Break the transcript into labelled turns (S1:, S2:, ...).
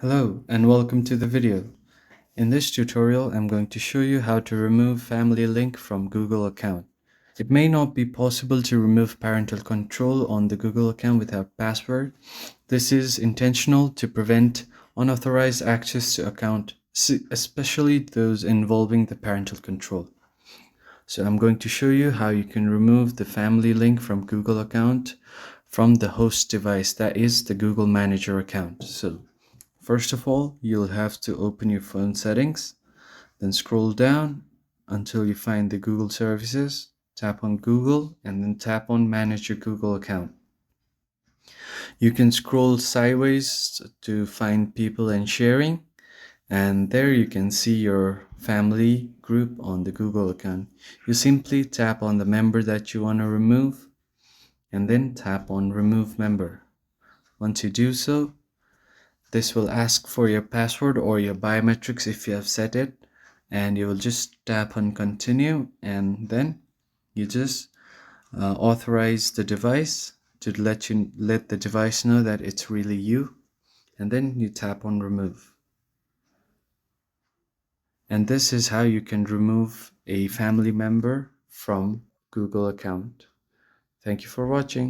S1: Hello and welcome to the video. In this tutorial, I'm going to show you how to remove family link from Google account. It may not be possible to remove parental control on the Google account without password. This is intentional to prevent unauthorized access to account, especially those involving the parental control. So I'm going to show you how you can remove the family link from Google account from the host device, that is the Google Manager account. So first of all, you'll have to open your phone settings, then scroll down until you find the Google services, tap on Google, and then tap on Manage your Google account. You can scroll sideways to find people and sharing, and there you can see your family group on the Google account. You simply tap on the member that you want to remove, and then tap on Remove Member. Once you do so, this will ask for your password or your biometrics if you have set it, and you will just tap on continue, and then you just authorize the device to let the device know that it's really you, and then you tap on remove. And this is how you can remove a family member from Google account. Thank you for watching.